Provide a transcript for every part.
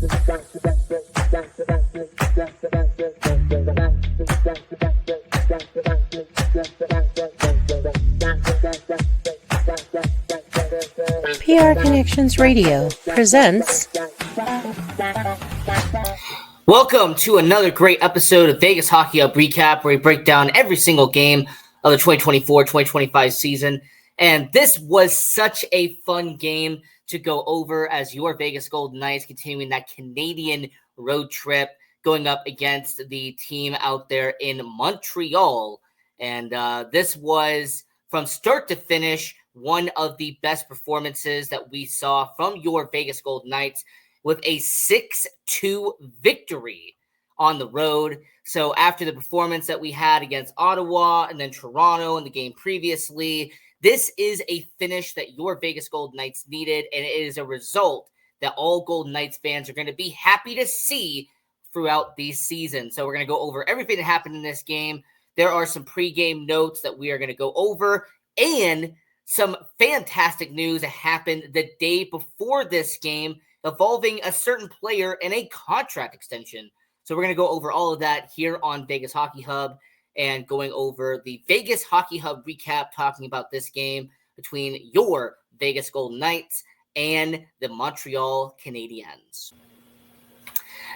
PR Connections Radio presents. Welcome to another great episode of Vegas Hockey Hub Recap, where we break down every single game of the 2024-2025 season. And this was such a fun game to go over as your Vegas Golden Knights continuing that Canadian road trip, going up against the team out there in Montreal. And this was, from start to finish, one of the best performances that we saw from your Vegas Golden Knights, with a 6-2 victory on the road. So after the performance that we had against Ottawa and then Toronto in the game previously, this is a finish that your Vegas Golden Knights needed, and it is a result that all Golden Knights fans are going to be happy to see throughout the season. So we're going to go over everything that happened in this game. There are some pregame notes that we are going to go over, and some fantastic news that happened the day before this game involving a certain player and a contract extension. So we're going to go over all of that here on Vegas Hockey Hub, and going over the Vegas Hockey Hub recap, talking about this game between your Vegas Golden Knights and the Montreal Canadiens.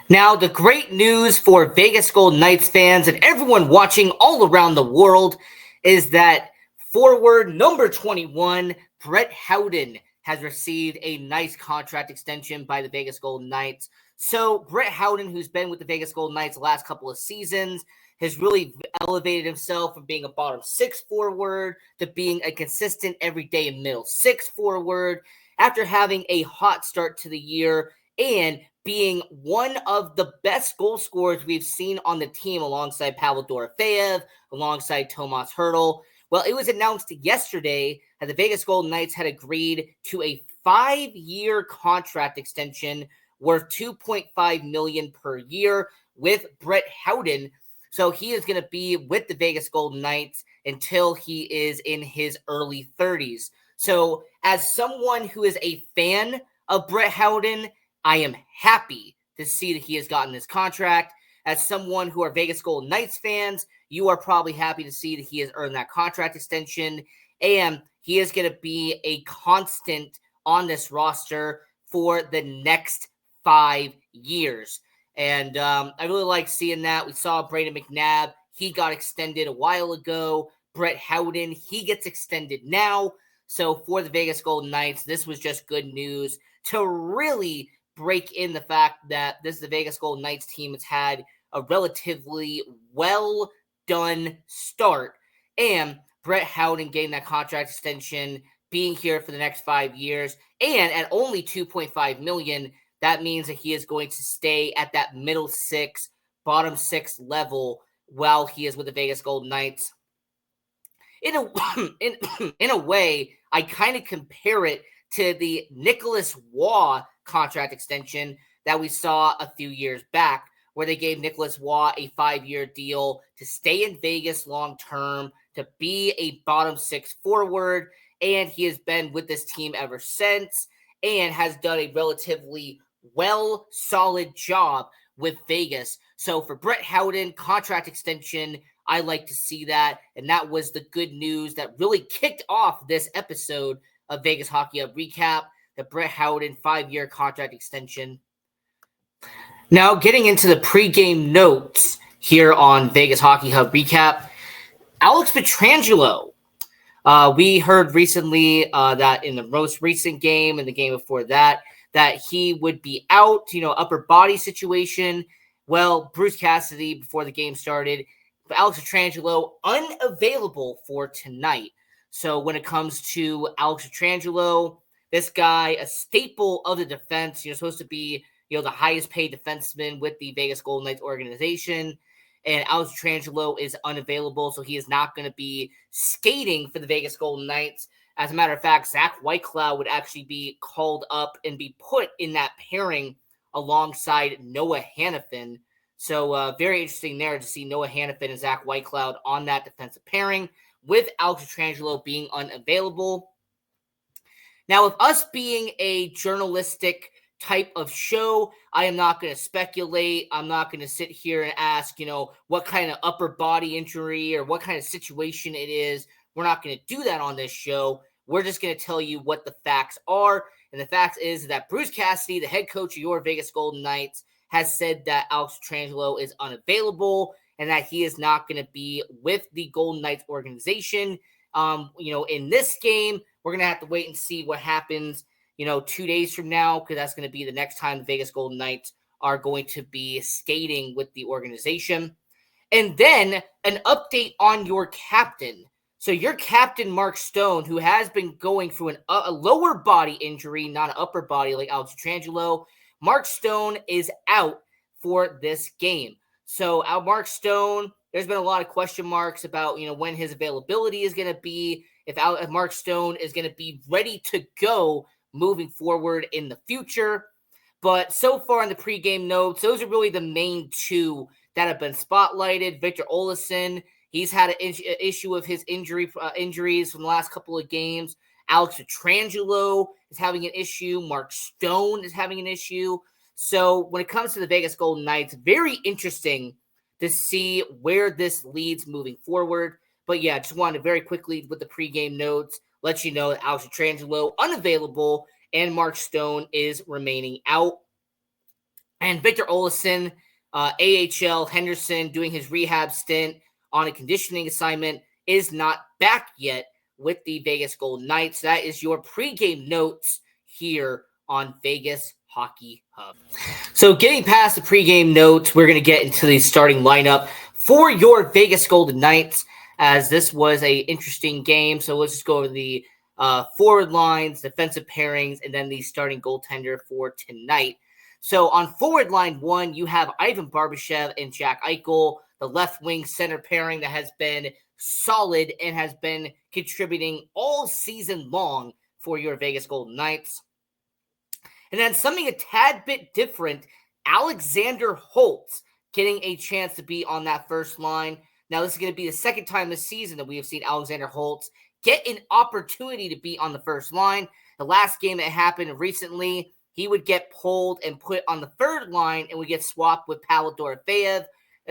Now, the great news for Vegas Golden Knights fans and everyone watching all around the world is that forward number 21, Brett Howden, has received a nice contract extension by the Vegas Golden Knights. So Brett Howden, who's been with the Vegas Golden Knights the last couple of seasons, has really elevated himself from being a bottom six forward to being a consistent everyday middle six forward after having a hot start to the year and being one of the best goal scorers we've seen on the team alongside Pavel Dorofeyev, alongside Tomas Hertl. Well, it was announced yesterday that the Vegas Golden Knights had agreed to a 5-year contract extension worth $2.5 million per year with Brett Howden. So he is going to be with the Vegas Golden Knights until he is in his early 30s. So as someone who is a fan of Brett Howden, I am happy to see that he has gotten this contract. As someone who are Vegas Golden Knights fans, you are probably happy to see that he has earned that contract extension, and he is going to be a constant on this roster for the next 5 years. And I really like seeing that. We saw Brayden McNabb. He got extended a while ago. Brett Howden, he gets extended now. So for the Vegas Golden Knights, this was just good news to really break in the fact that this is the Vegas Golden Knights team that's had a relatively well-done start. And Brett Howden getting that contract extension, being here for the next 5 years, and at only $2.5 million, that means that he is going to stay at that middle six, bottom six level while he is with the Vegas Golden Knights. In a way, I kind of compare it to the Nicholas Waugh contract extension that we saw a few years back, where they gave Nicholas Waugh a 5-year deal to stay in Vegas long-term, to be a bottom six forward, and he has been with this team ever since and has done a relatively solid job with Vegas. So for Brett Howden, contract extension, I like to see that, and that was the good news that really kicked off this episode of Vegas Hockey Hub Recap, the Brett Howden 5-year contract extension. Now, getting into the pregame notes here on Vegas Hockey Hub Recap, Alex Pietrangelo. We heard recently that in the most recent game and the game before that he would be out, upper body situation. Well, Bruce Cassidy, before the game started, Alex Pietrangelo unavailable for tonight. So when it comes to Alex Pietrangelo, this guy, a staple of the defense, supposed to be the highest paid defenseman with the Vegas Golden Knights organization. And Alex Pietrangelo is unavailable, so he is not going to be skating for the Vegas Golden Knights. As a matter of fact, Zach Whitecloud would actually be called up and be put in that pairing alongside Noah Hannafin. So very interesting there to see Noah Hannafin and Zach Whitecloud on that defensive pairing with Alex Pietrangelo being unavailable. Now, with us being a journalistic type of show. I am not going to speculate. I'm not going to sit here and ask, what kind of upper body injury or what kind of situation it is. We're not going to do that on this show. We're just going to tell you what the facts are. And the fact is that Bruce Cassidy, the head coach of your Vegas Golden Knights, has said that Alex Pietrangelo is unavailable and that he is not going to be with the Golden Knights organization. In this game, we're going to have to wait and see what happens, 2 days from now, because that's going to be the next time the Vegas Golden Knights are going to be skating with the organization. And then an update on your captain. So your captain, Mark Stone, who has been going through a lower body injury, not an upper body like Alex Pietrangelo, Mark Stone is out for this game. So Mark Stone, there's been a lot of question marks about, when his availability is going to be, if Mark Stone is going to be ready to go moving forward in the future. But so far in the pregame notes, those are really the main two that have been spotlighted. Victor Olofsson, he's had an issue with his injuries from the last couple of games. Alex Pietrangelo is having an issue. Mark Stone is having an issue. So when it comes to the Vegas Golden Knights, very interesting to see where this leads moving forward. But yeah, just wanted to very quickly with the pregame notes let you know that Alex Pietrangelo unavailable and Mark Stone is remaining out. And Victor Olofsson, AHL Henderson, doing his rehab stint on a conditioning assignment, is not back yet with the Vegas Golden Knights. That is your pregame notes here on Vegas Hockey Hub. So getting past the pregame notes, we're going to get into the starting lineup for your Vegas Golden Knights, as this was an interesting game. So let's just go over the forward lines, defensive pairings, and then the starting goaltender for tonight. So on forward line 1, you have Ivan Barbashev and Jack Eichel, the left wing center pairing that has been solid and has been contributing all season long for your Vegas Golden Knights. And then something a tad bit different, Alexander Holtz getting a chance to be on that first line. Now, this is going to be the second time this season that we have seen Alexander Holtz get an opportunity to be on the first line. The last game that happened recently, he would get pulled and put on the third line and would get swapped with Pavel Dorofeyev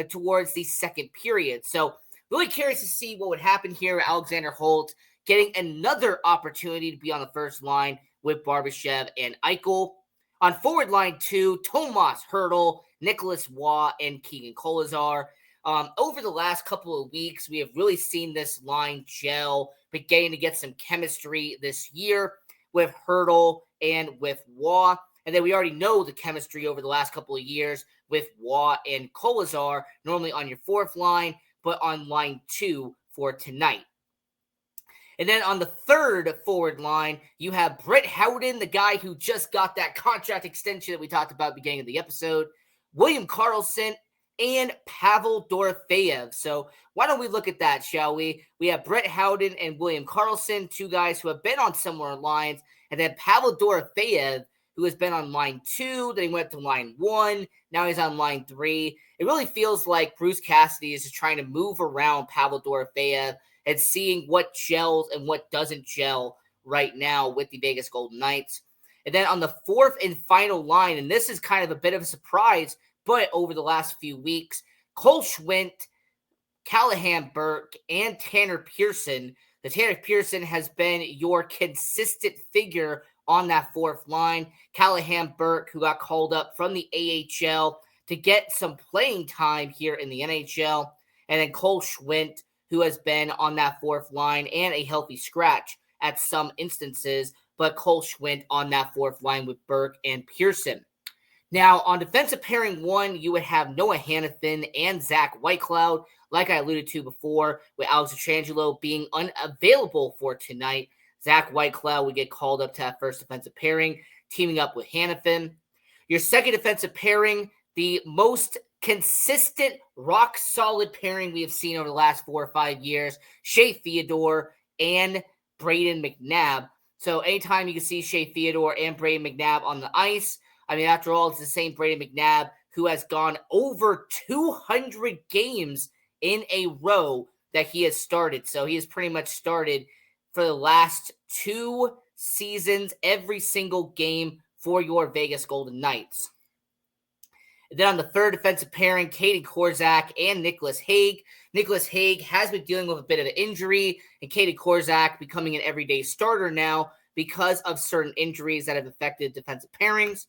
towards the second period. So really curious to see what would happen here with Alexander Holtz getting another opportunity to be on the first line with Barbashev and Eichel. On forward line 2, Tomas Hertl, Nicholas Waugh, and Keegan Kolesar. Over the last couple of weeks, we have really seen this line gel, beginning to get some chemistry this year with Hertl and with Waugh. And then we already know the chemistry over the last couple of years with Waugh and Kolesar, normally on your fourth line, but on line 2 for tonight. And then on the third forward line, you have Brett Howden, the guy who just got that contract extension that we talked about at the beginning of the episode, William Karlsson, and Pavel Dorofeyev. So why don't we look at that, shall we? We have Brett Howden and William Karlsson, two guys who have been on similar lines, and then Pavel Dorofeyev, who has been on line 2, then he went to line 1, now he's on line 3. It really feels like Bruce Cassidy is just trying to move around Pavel Dorofeyev and seeing what gels and what doesn't gel right now with the Vegas Golden Knights. And then on the fourth and final line, and this is kind of a bit of a surprise, but over the last few weeks, Cole Schwindt, Callahan Burke, and Tanner Pearson. The Tanner Pearson has been your consistent figure on that fourth line. Callahan Burke, who got called up from the AHL to get some playing time here in the NHL. And then Cole Schwindt, who has been on that fourth line and a healthy scratch at some instances, but Cole Schwindt on that fourth line with Burke and Pearson. Now, on defensive pairing 1, you would have Noah Hanifin and Zach Whitecloud, like I alluded to before, with Alex Pietrangelo being unavailable for tonight. Zach Whitecloud would get called up to that first defensive pairing, teaming up with Hanifin. Your second defensive pairing, the most consistent, rock-solid pairing we have seen over the last 4 or 5 years, Shea Theodore and Braden McNabb. So anytime you can see Shea Theodore and Braden McNabb on the ice, I mean, after all, it's the same Braden McNabb who has gone over 200 games in a row that he has started. So he has pretty much started for the last 2 seasons, every single game for your Vegas Golden Knights. And then on the third defensive pairing, Katie Korczak and Nicholas Hague. Nicholas Hague has been dealing with a bit of an injury, and Katie Korczak becoming an everyday starter now because of certain injuries that have affected defensive pairings.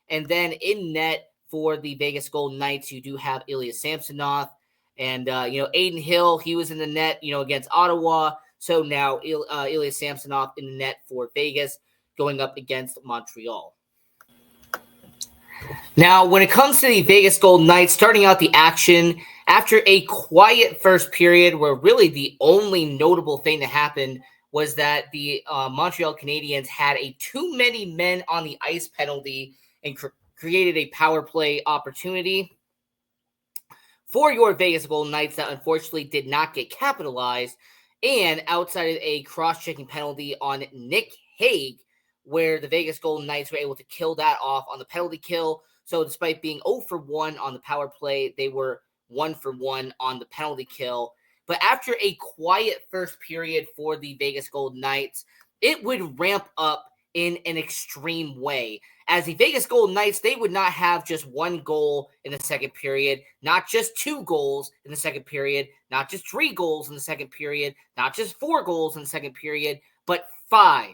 And then in net for the Vegas Golden Knights, you do have Ilya Samsonov. And, Aiden Hill, he was in the net, against Ottawa. So now Ilya Samsonov in the net for Vegas going up against Montreal. Now, when it comes to the Vegas Golden Knights, starting out the action, after a quiet first period where really the only notable thing that happened was that the Montreal Canadiens had a too many men on the ice penalty and created a power play opportunity for your Vegas Golden Knights that unfortunately did not get capitalized, and outside of a cross-checking penalty on Nick Hague, where the Vegas Golden Knights were able to kill that off on the penalty kill. So despite being 0 for 1 on the power play, they were 1 for 1 on the penalty kill. But after a quiet first period for the Vegas Golden Knights, it would ramp up in an extreme way. As the Vegas Golden Knights, they would not have just one goal in the second period, not just 2 goals in the second period, not just 3 goals in the second period, not just 4 goals in the second period, but 5.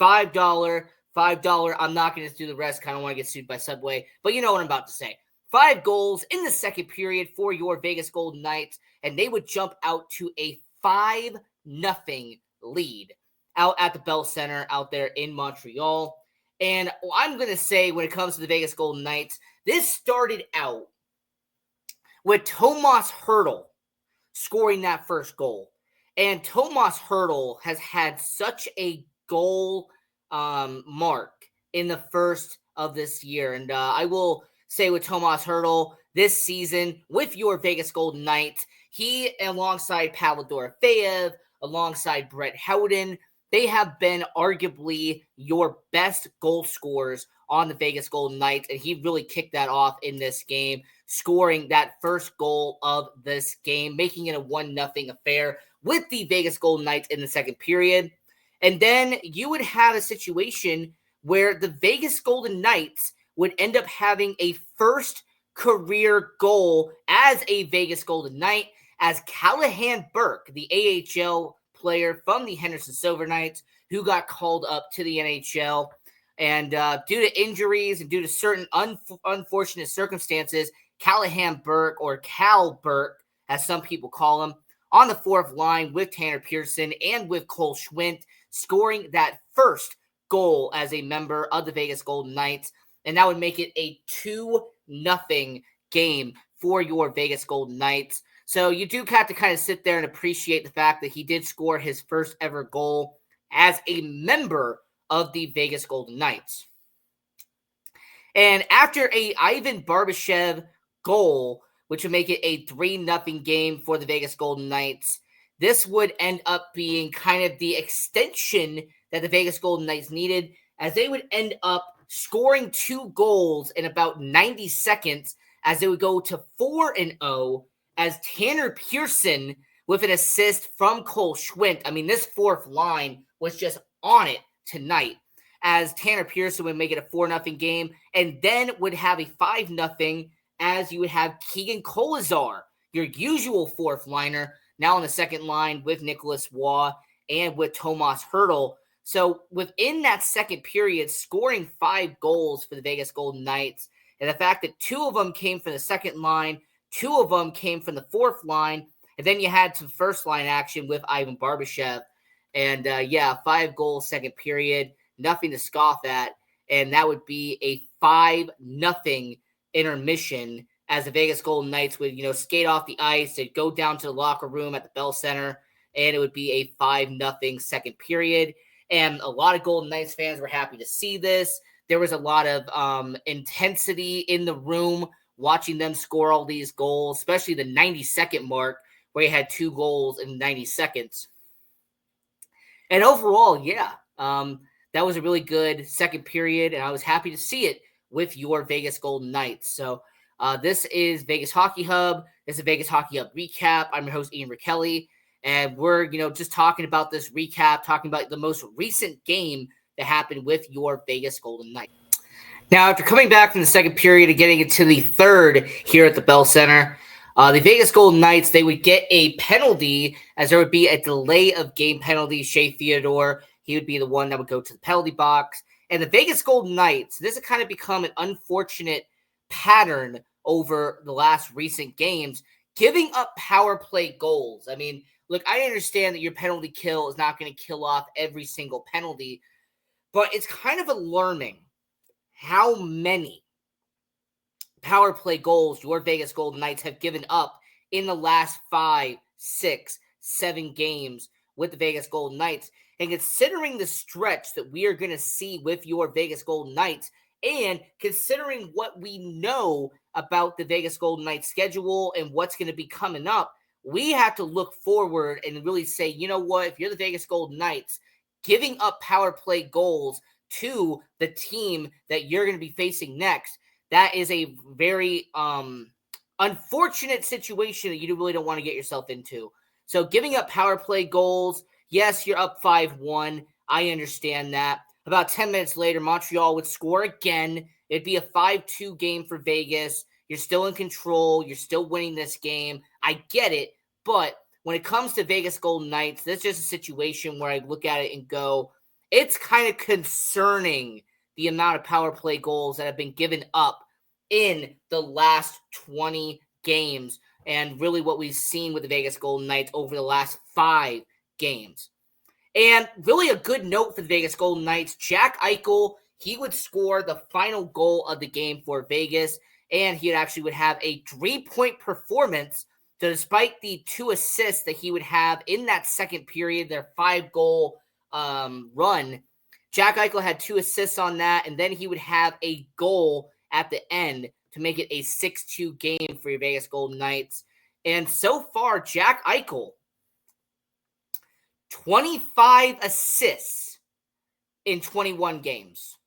$5. I'm not going to do the rest. Kind of want to get sued by Subway, but you know what I'm about to say. 5 goals in the second period for your Vegas Golden Knights, and they would jump out to a 5-0 lead out at the Bell Center out there in Montreal. And I'm going to say when it comes to the Vegas Golden Knights, this started out with Tomas Hertl scoring that first goal. And Tomas Hertl has had such a goal mark in the first of this year. And I will say with Tomas Hertl this season with your Vegas Golden Knights, he alongside Pavel Dorofeyev, alongside Brett Howden, they have been arguably your best goal scorers on the Vegas Golden Knights, and he really kicked that off in this game, scoring that first goal of this game, making it a 1-0 affair with the Vegas Golden Knights in the second period. And then you would have a situation where the Vegas Golden Knights would end up having a first career goal as a Vegas Golden Knight, as Callahan Burke, the AHL player from the Henderson Silver Knights, who got called up to the NHL. And due to injuries and due to certain unfortunate circumstances, Callahan Burke, or Cal Burke, as some people call him, on the fourth line with Tanner Pearson and with Cole Schwindt, scoring that first goal as a member of the Vegas Golden Knights. And that would make it a 2-0 game for your Vegas Golden Knights. So you do have to kind of sit there and appreciate the fact that he did score his first ever goal as a member of the Vegas Golden Knights. And after a Ivan Barbashev goal, which would make it a 3-0 game for the Vegas Golden Knights, this would end up being kind of the extension that the Vegas Golden Knights needed, as they would end up scoring 2 goals in about 90 seconds, as they would go to 4-0, as Tanner Pearson with an assist from Cole Schwindt. I mean, this fourth line was just on it tonight, as Tanner Pearson would make it a 4-0 game, and then would have a 5-0, as you would have Keegan Kolazar, your usual fourth liner, now on the second line with Nicholas Waugh and with Tomas Hertl. So within that second period, scoring 5 goals for the Vegas Golden Knights, and the fact that 2 of them came from the second line, 2 of them came from the fourth line, and then you had some first line action with Ivan Barbashev. And 5 goals second period, nothing to scoff at. And that would be a 5-0 intermission, as the Vegas Golden Knights would, skate off the ice. They'd go down to the locker room at the Bell Center, and it would be a 5-0 second period. And a lot of Golden Knights fans were happy to see this. There was a lot of intensity in the room watching them score all these goals, especially the 90-second mark where he had 2 goals in 90 seconds. And overall, that was a really good second period, and I was happy to see it with your Vegas Golden Knights. So this is Vegas Hockey Hub. This is a Vegas Hockey Hub recap. I'm your host, Ian Rachiele, and we're just talking about this recap, talking about the most recent game that happened with your Vegas Golden Knights. Now, after coming back from the second period and getting into the third here at the Bell Center, the Vegas Golden Knights, they would get a penalty as there would be a delay of game penalty. Shea Theodore, he would be the one that would go to the penalty box. And the Vegas Golden Knights, this has kind of become an unfortunate pattern over the last recent games, giving up power play goals. I mean, look, I understand that your penalty kill is not going to kill off every single penalty, but it's kind of alarming how many power play goals your Vegas Golden Knights have given up in the last 5, 6, 7 games with the Vegas Golden Knights. And considering the stretch that we are going to see with your Vegas Golden Knights, and considering what we know about the Vegas Golden Knights schedule and what's going to be coming up, we have to look forward and really say, you know what, if you're the Vegas Golden Knights, giving up power play goals to the team that you're going to be facing next, that is a very unfortunate situation that you really don't want to get yourself into. So giving up power play goals, yes, you're up 5-1. I understand that. About 10 minutes later, Montreal would score again. It'd be a 5-2 game for Vegas. You're still in control. You're still winning this game. I get it. But when it comes to Vegas Golden Knights, that's just a situation where I look at it and go, it's kind of concerning the amount of power play goals that have been given up in the last 20 games and really what we've seen with the Vegas Golden Knights over the last 5 games. And really a good note for the Vegas Golden Knights, Jack Eichel, he would score the final goal of the game for Vegas, and he actually would have a 3-point performance. So despite the 2 assists that he would have in that second period, their 5-goal run, Jack Eichel had 2 assists on that, and then he would have a goal at the end to make it a 6-2 game for your Vegas Golden Knights. And so far, Jack Eichel, 25 assists in 21 games.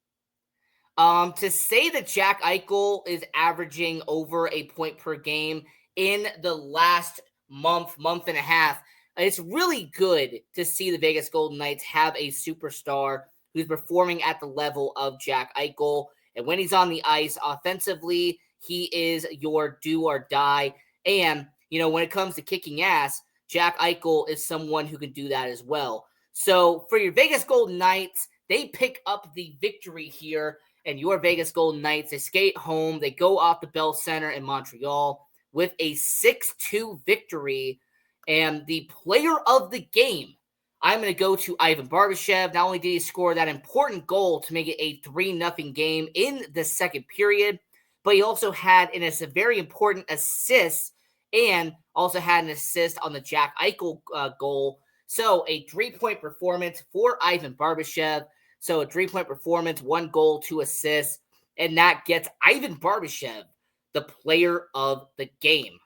To say that Jack Eichel is averaging over a point per game in the last month and a half, it's really good to see the Vegas Golden Knights have a superstar who's performing at the level of Jack Eichel. And when he's on the ice offensively, he is your do or die. And, you know, when it comes to kicking ass, Jack Eichel is someone who can do that as well. So for your Vegas Golden Knights, they pick up the victory here. And your Vegas Golden Knights, they skate home. They go off the Bell Center in Montreal with a 6-2 victory. And the player of the game, I'm going to go to Ivan Barbashev. Not only did he score that important goal to make it a 3-0 game in the second period, but he also had a very important assist and also had an assist on the Jack Eichel goal. So a 3-point performance for Ivan Barbashev. So a 3-point performance, 1 goal, 2 assists, and that gets Ivan Barbashev the player of the game.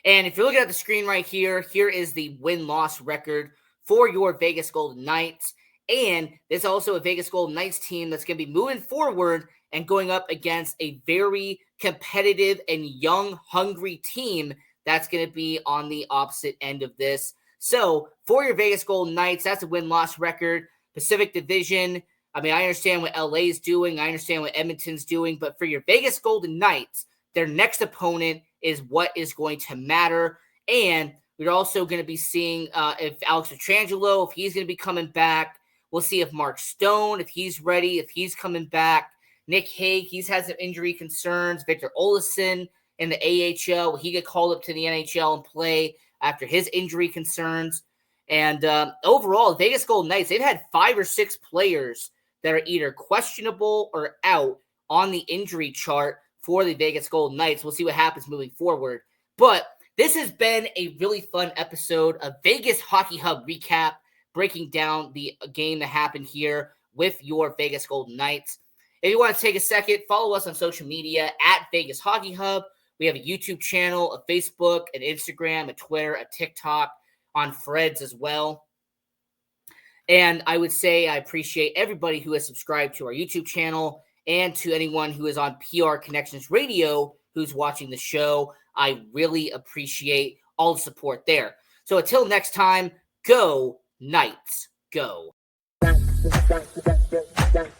And if you're looking at the screen right here, here is the win-loss record for your Vegas Golden Knights. And there's also a Vegas Golden Knights team that's going to be moving forward and going up against a very competitive and young, hungry team that's going to be on the opposite end of this. So for your Vegas Golden Knights, that's a win-loss record. Pacific Division, I mean, I understand what LA is doing. I understand what Edmonton's doing. But for your Vegas Golden Knights, their next opponent is what is going to matter. And we're also going to be seeing if Alex Pietrangelo, if he's going to be coming back. We'll see if Mark Stone, if he's ready, if he's coming back. Nick Hague, he's had some injury concerns. Victor Olofsson in the AHL, will he get called up to the NHL and play after his injury concerns? And overall, Vegas Golden Knights, they've had 5 or 6 players that are either questionable or out on the injury chart for the Vegas Golden Knights. We'll see what happens moving forward. But this has been a really fun episode of Vegas Hockey Hub Recap, breaking down the game that happened here with your Vegas Golden Knights. If you want to take a second, follow us on social media at Vegas Hockey Hub. We have a YouTube channel, a Facebook, an Instagram, a Twitter, a TikTok, on Threads as well. And I would say I appreciate everybody who has subscribed to our YouTube channel and to anyone who is on PR Connections Radio who's watching the show. I really appreciate all the support there. So until next time, go Knights, go.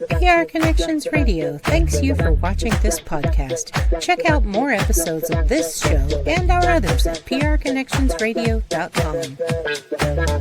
PR Connections Radio thanks you for watching this podcast. Check out more episodes of this show and our others at prconnectionsradio.com.